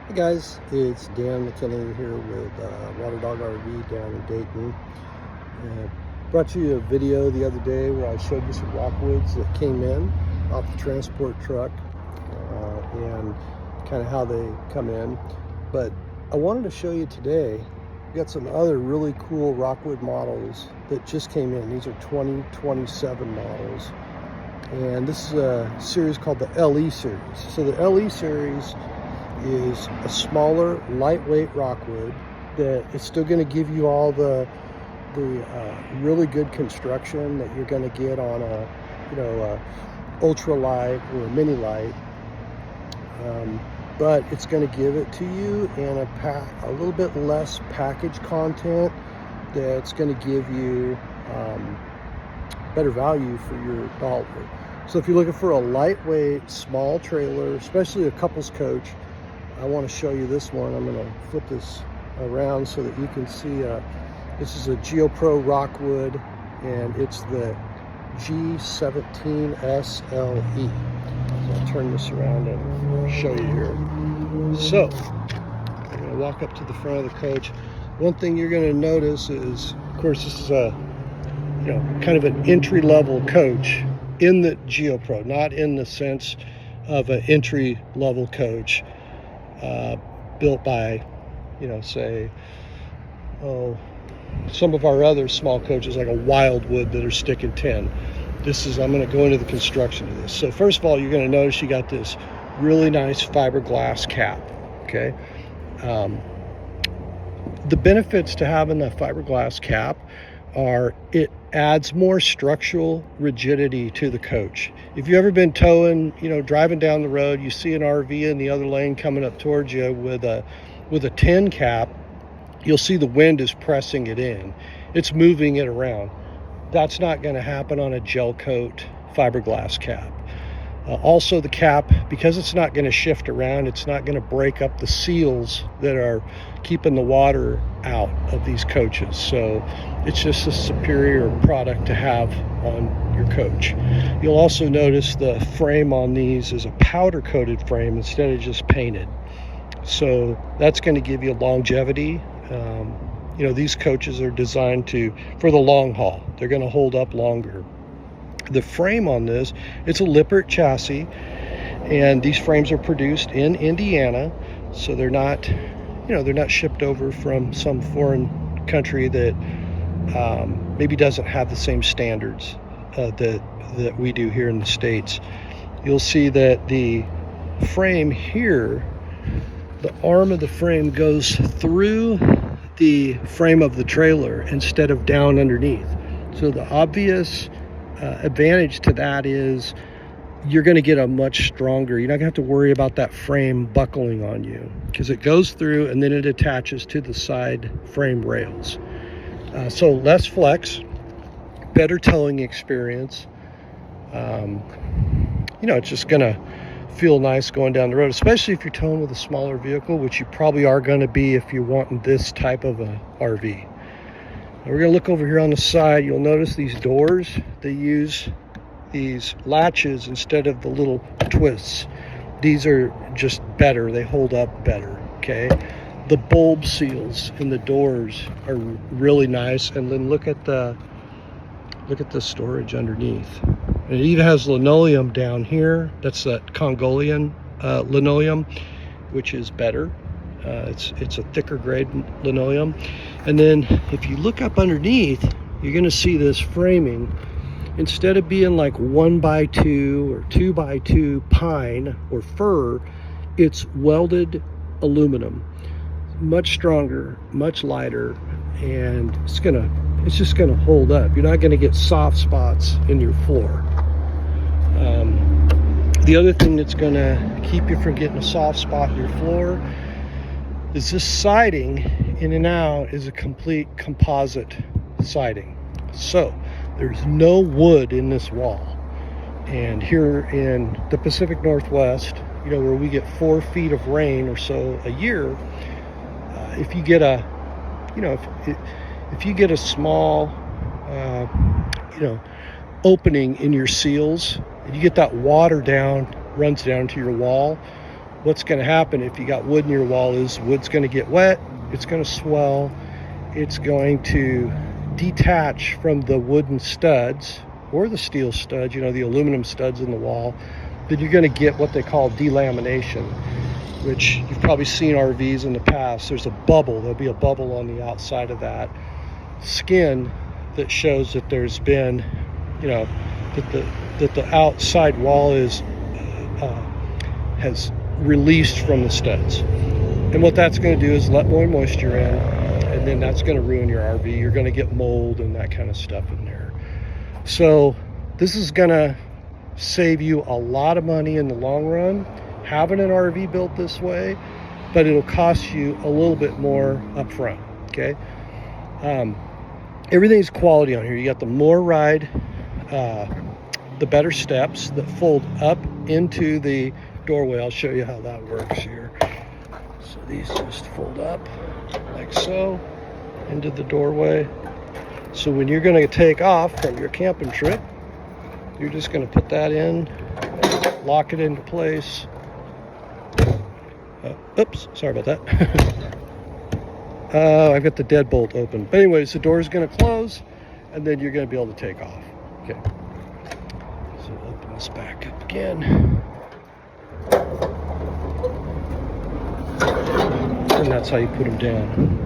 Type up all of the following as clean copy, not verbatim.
Hey guys, it's Dan McKinney here with Water Dog RV down in Dayton. Uh, Brought you a video the other day where I showed you some Rockwoods that came in off the transport truck and kind of how they come in. But I wanted to show you today, we got some other really cool Rockwood models that just came in. These are 2027 models. And this is a series called the LE series. So the LE series is a smaller, lightweight Rockwood that is still going to give you all the really good construction that you're going to get on a ultra light or a mini light, but it's going to give it to you in a little bit less package content that's going to give you better value for your dollar. So if you're looking for a lightweight, small trailer, especially a couples coach, I want to show you this one. I'm going to flip this around so that you can see. This is a GeoPro Rockwood, and it's the G17 SLE. So I'll turn this around and show you here. So I'm going to walk up to the front of the coach. One thing you're going to notice is, of course, this is a kind of an entry-level coach in the GeoPro, not in the sense of an entry-level coach built by, say, some of our other small coaches like a Wildwood that are sticking 10. I'm going to go into the construction of this. So first of all, you're going to notice you got this really nice fiberglass cap, okay? The benefits to having the fiberglass cap are it adds more structural rigidity to the coach. If you've ever been towing, driving down the road, you see an RV in the other lane coming up towards you with a tin cap, you'll see the wind is pressing it in. It's moving it around. That's not going to happen on a gel coat fiberglass cap. Also the cap, because it's not going to shift around, it's not going to break up the seals that are keeping the water out of these coaches. So it's just a superior product to have on your coach. You'll also notice the frame on these is a powder coated frame instead of just painted. So that's going to give you longevity. These coaches are designed for the long haul. They're going to hold up longer. The frame on this, it's a Lippert chassis, and these frames are produced in Indiana, so they're not shipped over from some foreign country that maybe doesn't have the same standards that we do here in the States. You'll see that the frame here, the arm of the frame goes through the frame of the trailer instead of down underneath. So the obvious advantage to that is you're going to get a much stronger, you're not going to have to worry about that frame buckling on you because it goes through and then it attaches to the side frame rails. So less flex, better towing experience. It's just going to feel nice going down the road, especially if you're towing with a smaller vehicle, which you probably are going to be if you're wanting this type of a RV. We're going to look over here on the side. You'll notice these doors, they use these latches instead of the little twists. These are just better. They hold up better, okay? The bulb seals in the doors are really nice. And then look at the storage underneath. And it even has linoleum down here. That's that Congolian linoleum, which is better. It's a thicker grade linoleum. And then if you look up underneath, you're going to see this framing. Instead of being like 1x2 or 2x2 pine or fir, it's welded aluminum. Much stronger, much lighter, and it's just gonna hold up. You're not gonna get soft spots in your floor. The other thing that's gonna keep you from getting a soft spot in your floor is this siding in and out is a complete composite siding. So there's no wood in this wall. And here in the Pacific Northwest, where we get 4 feet of rain or so a year, if you get if you get a small opening in your seals, and you get that water runs down to your wall, what's going to happen if you got wood in your wall is wood's going to get wet, it's going to swell, it's going to detach from the wooden studs or the steel studs, the aluminum studs in the wall. Then you're going to get what they call delamination, which you've probably seen RVs in the past. There's a bubble. There'll be a bubble on the outside of that skin that shows that there's been, that the outside wall has released from the studs. And what that's going to do is let more moisture in, and then that's going to ruin your RV. You're going to get mold and that kind of stuff in there. So this is going to save you a lot of money in the long run, having an RV built this way, but it'll cost you a little bit more up front, okay? Everything's quality on here. You got the more ride, the better steps that fold up into the doorway. I'll show you how that works here. So these just fold up like so into the doorway. So when you're going to take off from your camping trip, you're just going to put that in, lock it into place. Oops, sorry about that. I've got the deadbolt open. But anyways, the door is going to close, and then you're going to be able to take off. Okay. So open this back up again. And that's how you put them down.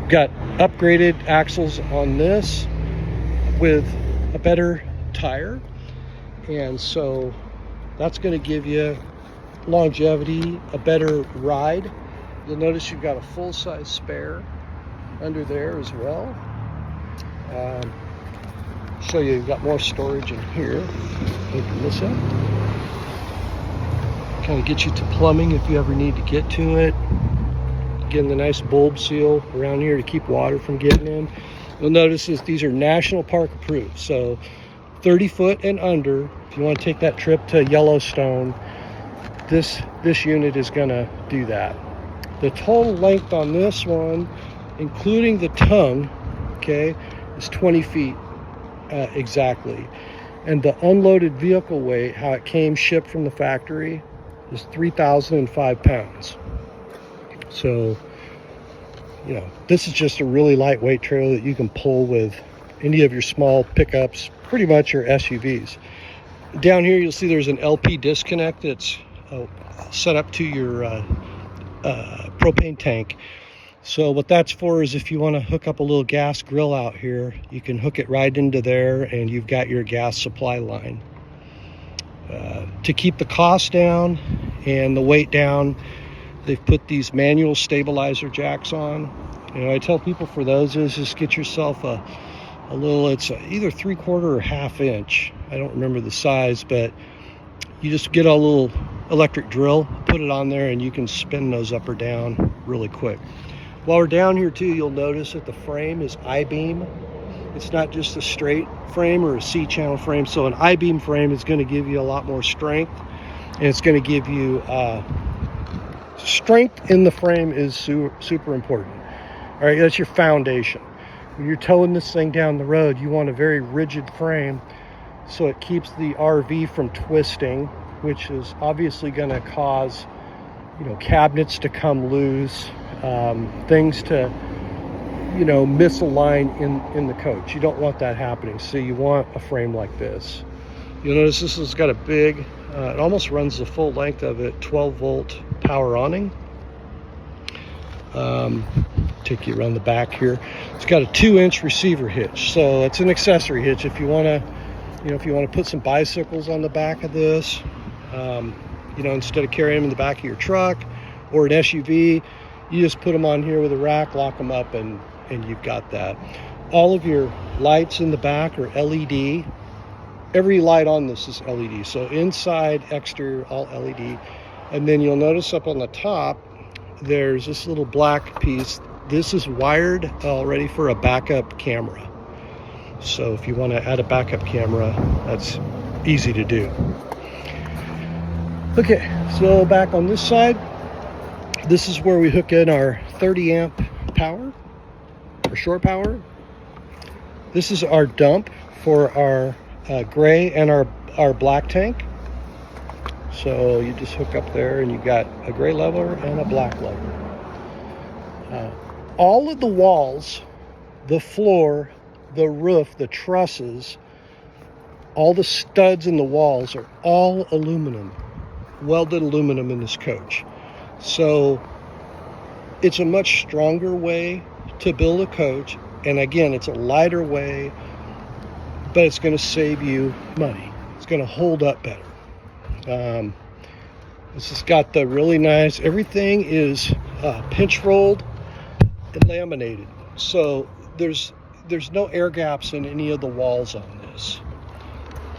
Got upgraded axles on this with a better tire, and so that's going to give you longevity, a better ride. You'll notice you've got a full-size spare under there as well. Show you, you've got more storage in here. Open this up. Kind of get you to plumbing if you ever need to get to it. Again, the nice bulb seal around here to keep water from getting in. You'll notice these are National Park approved, so 30 foot and under. If you want to take that trip to Yellowstone, this unit is going to do that. The total length on this one, including the tongue, okay, is 20 feet exactly. And the unloaded vehicle weight, how it came shipped from the factory, is 3,005 pounds. So, this is just a really lightweight trailer that you can pull with any of your small pickups, pretty much your SUVs. Down here, you'll see there's an LP disconnect that's set up to your propane tank. So what that's for is if you want to hook up a little gas grill out here, you can hook it right into there and you've got your gas supply line. To keep the cost down and the weight down, they've put these manual stabilizer jacks on. I tell people for those is just get yourself a little, it's either 3/4 or 1/2 inch. I don't remember the size, but you just get a little electric drill, put it on there, and you can spin those up or down really quick. While we're down here too, you'll notice that the frame is I-beam. It's not just a straight frame or a C-channel frame. So an I-beam frame is going to give you a lot more strength, and it's going to give you strength in the frame is super important. All right, that's your foundation. When you're towing this thing down the road, you want a very rigid frame so it keeps the RV from twisting, which is obviously going to cause, cabinets to come loose, things to, misalign in the coach. You don't want that happening. So you want a frame like this. You'll notice this has got a big, it almost runs the full length of it, 12-volt power awning. Take you around the back here. It's got a 2-inch receiver hitch, so it's an accessory hitch. If you want to, if you want to put some bicycles on the back of this, instead of carrying them in the back of your truck or an SUV, you just put them on here with a rack, lock them up, and you've got that. All of your lights in the back are LED. Every light on this is LED. So inside, exterior, all LED. And then you'll notice up on the top, there's this little black piece. This is wired already for a backup camera. So if you want to add a backup camera, that's easy to do. Okay, so back on this side, this is where we hook in our 30 amp power, or shore power. This is our dump for our gray and our black tank. So you just hook up there and you got a gray leveler and a black leveler. All of the walls, the floor, the roof, the trusses, all the studs in the walls are all aluminum, welded aluminum in this coach. So it's a much stronger way to build a coach. And again, it's a lighter way, but it's going to save you money. It's going to hold up better. This has got the really nice, everything is pinch rolled and laminated. So there's no air gaps in any of the walls on this.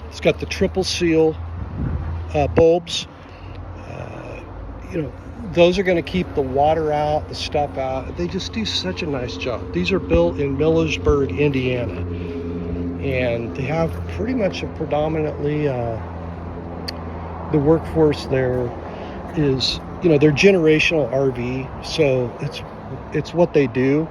It's got the triple seal bulbs. Those are going to keep the water out, the stuff out. They just do such a nice job. These are built in Millersburg, Indiana. And they have pretty much a predominantly, the workforce there is, they're generational RV. So it's what they do.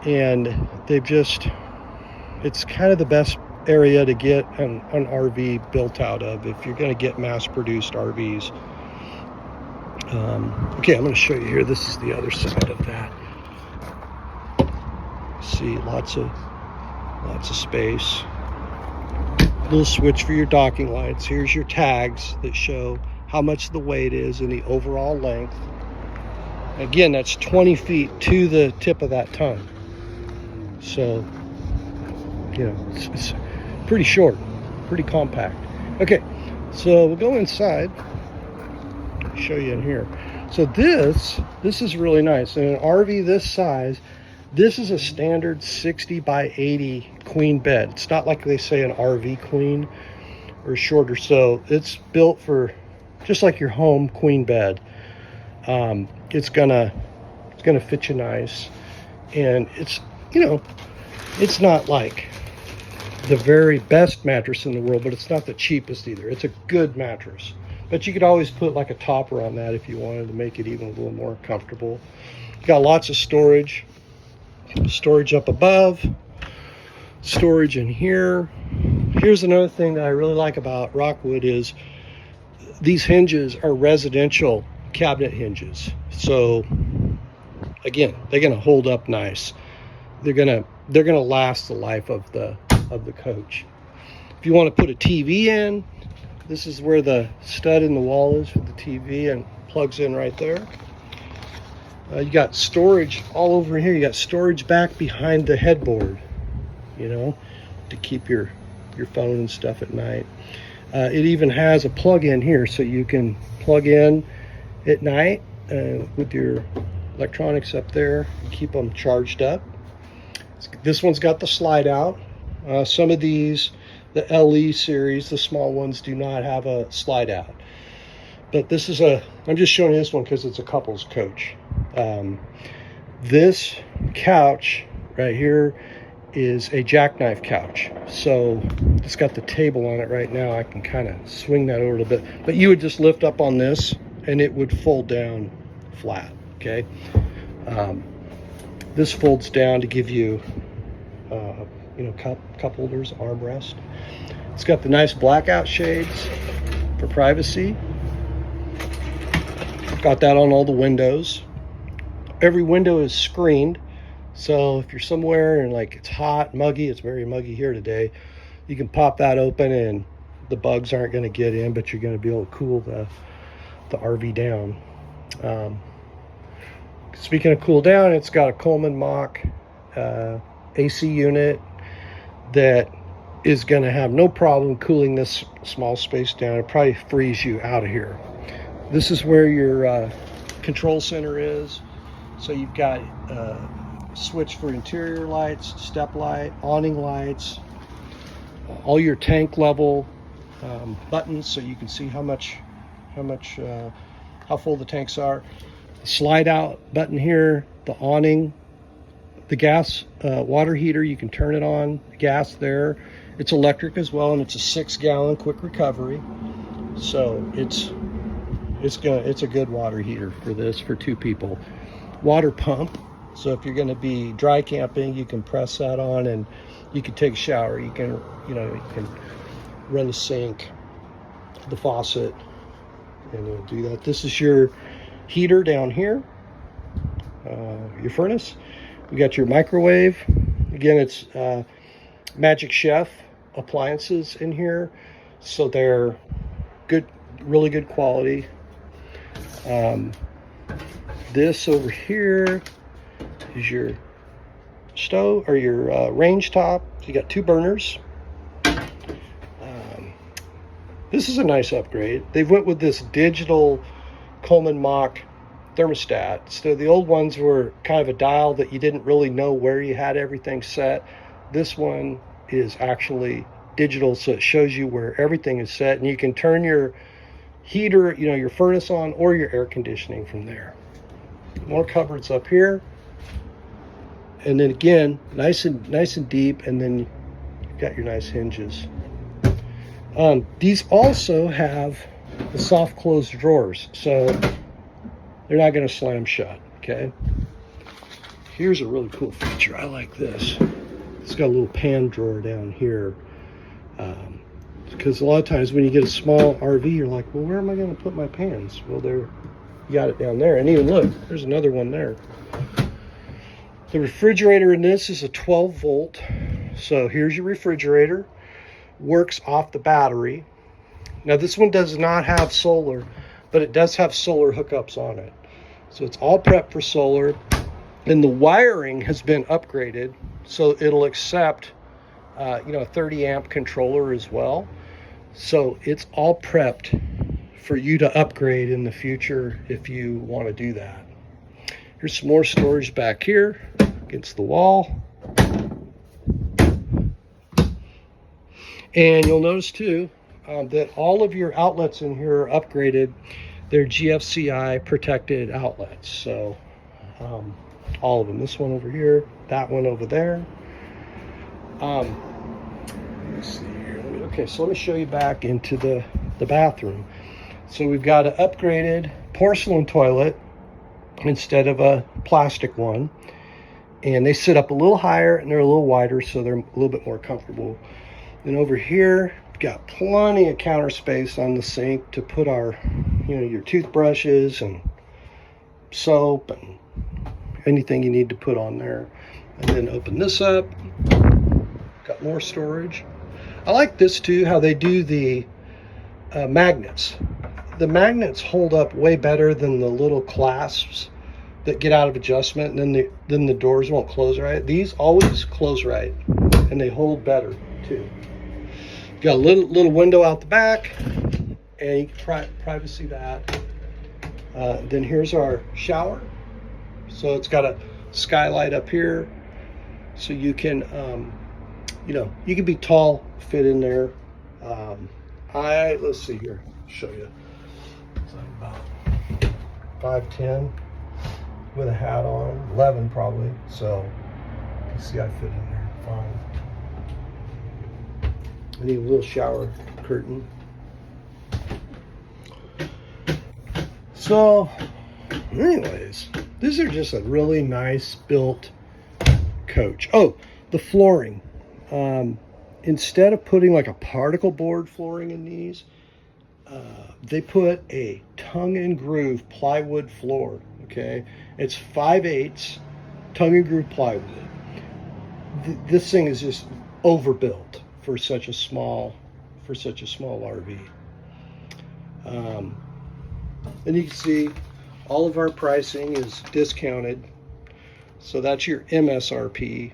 And it's kind of the best area to get an RV built out of if you're going to get mass-produced RVs. Okay, I'm going to show you here. This is the other side of that. See, lots of space. Little switch for your docking lights. Here's your tags that show how much the weight is and the overall length. Again, that's 20 feet to the tip of that tongue. So, it's pretty short, pretty compact. Okay, so we'll go inside. Show you in here. So this is really nice. In an RV this size, this is a standard 60 by 80 queen bed. It's not like they say an RV queen or shorter. So it's built for just like your home queen bed. It's gonna fit you nice, and it's not like the very best mattress in the world, but it's not the cheapest either. It's a good mattress. But you could always put like a topper on that if you wanted to make it even a little more comfortable. You got lots of storage up above, storage in here. Here's another thing that I really like about Rockwood is these hinges are residential cabinet hinges. So again, they're going to hold up nice. They're going to last the life of the coach. If you want to put a TV in, this is where the stud in the wall is for the TV and plugs in right there. You got storage all over here. You got storage back behind the headboard, to keep your phone and stuff at night. It even has a plug-in here, so you can plug in at night with your electronics up there and keep them charged up. This one's got the slide out. Some of these, the LE series, the small ones, do not have a slide out. But this is I'm just showing you this one because it's a couple's coach. This couch right here is a jackknife couch. So it's got the table on it right now. I can kind of swing that over a little bit. But you would just lift up on this and it would fold down flat, okay? This folds down to give you, cup holders, armrest. It's got the nice blackout shades for privacy. Got that on all the windows. Every window is screened. So if you're somewhere and like it's hot, muggy, it's very muggy here today, you can pop that open and the bugs aren't going to get in, but you're going to be able to cool the RV down. Speaking of cool down, it's got a Coleman Mach AC unit that is going to have no problem cooling this small space down. It probably freeze you out of here. This is where your control center is. So you've got switch for interior lights, step light, awning lights, all your tank level buttons, so you can see how full the tanks are. The slide out button here, the awning, the gas water heater, you can turn it on, gas there. It's electric as well, and it's a 6-gallon quick recovery. So it's a good water heater for this for 2 people. Water pump. So if you're going to be dry camping, you can press that on and you can take a shower. You can run the sink, the faucet, and it'll do that. This is your heater down here, your furnace. You got your microwave. Again, it's Magic Chef appliances in here, so they're good, really good quality. This over here is your stove or your range top. You got 2 burners. This is a nice upgrade. They went with this digital Coleman Mach thermostat. So the old ones were kind of a dial that you didn't really know where you had everything set. This one is actually digital, so it shows you where everything is set, and you can turn your heater, you know, your furnace on, or your air conditioning from there. More cupboards up here, and then again, nice and deep, and then you've got your nice hinges. These also have the soft close drawers, so they're not going to slam shut. Okay. Here's a really cool feature. I like this. It's got a little pan drawer down here. Because a lot of times when you get a small RV, you're like, well, where am I going to put my pans? Well, you got it down there. And even look, there's another one there. The refrigerator in this is a 12 volt. So here's your refrigerator. Works off the battery. Now this one does not have solar, but it does have solar hookups on it. So it's all prepped for solar. And the wiring has been upgraded, so it'll accept a 30 amp controller as well. So it's all prepped for you to upgrade in the future if you want to do that. Here's some more storage back here against the wall. And you'll notice too that all of your outlets in here are upgraded. They're GFCI protected outlets. So all of them. This one over here, that one over there. Let me see here. Okay, so let me show you back into the bathroom. So we've got an upgraded porcelain toilet instead of a plastic one. And they sit up a little higher and they're a little wider, so they're a little bit more comfortable. And over here, we've got plenty of counter space on the sink to put our, your toothbrushes and soap and anything you need to put on there. And then open this up. Got more storage. I like this too, how they do the magnets. The magnets hold up way better than the little clasps that get out of adjustment, and then the doors won't close right. These always close right, and they hold better too. Got a little window out the back, and you can privacy that. Then here's our shower. So it's got a skylight up here, so you can, you can be tall, fit in there. Let's see here, show you. It's like about 5'10" with a hat on, 11 probably. So you can see I fit in there fine. I need a little shower curtain. So anyways, these are just a really nice built coach. Oh, the flooring. Instead of putting like a particle board flooring in these, they put a tongue and groove plywood floor. Okay, it's 5/8 tongue and groove plywood. This thing is just overbuilt for such a small RV. And you can see all of our pricing is discounted. So that's your MSRP.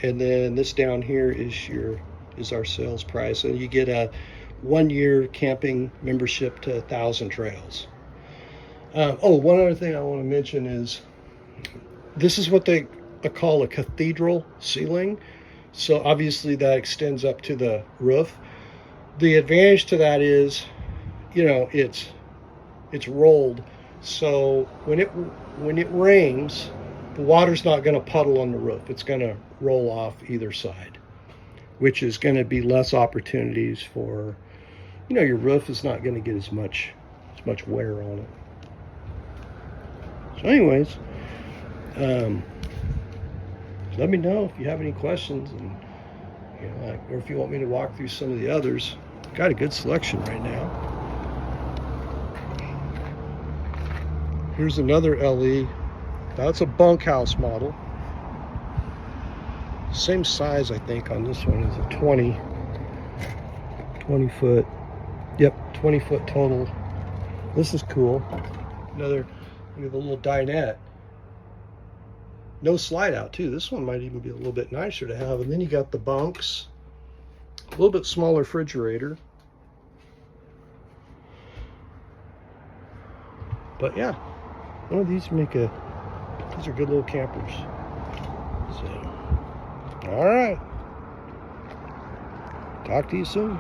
And then this down here is our sales price. And you get a 1-year camping membership to 1,000 trails. One other thing I want to mention is this is what they call a cathedral ceiling. So obviously that extends up to the roof. The advantage to that is, it's rolled. So when it rains, the water's not going to puddle on the roof. It's going to roll off either side, which is going to be less opportunities for, your roof is not going to get as much wear on it. So anyways, let me know if you have any questions, and or if you want me to walk through some of the others. Got a good selection right now. Here's another LE. That's a bunkhouse model. Same size, I think, on this one is a 20 foot. Yep, 20 foot total. This is cool. Another, we have a little dinette. No slide out too. This one might even be a little bit nicer to have. And then you got the bunks. A little bit smaller refrigerator. But yeah, one of these these are good little campers. So, all right. Talk to you soon.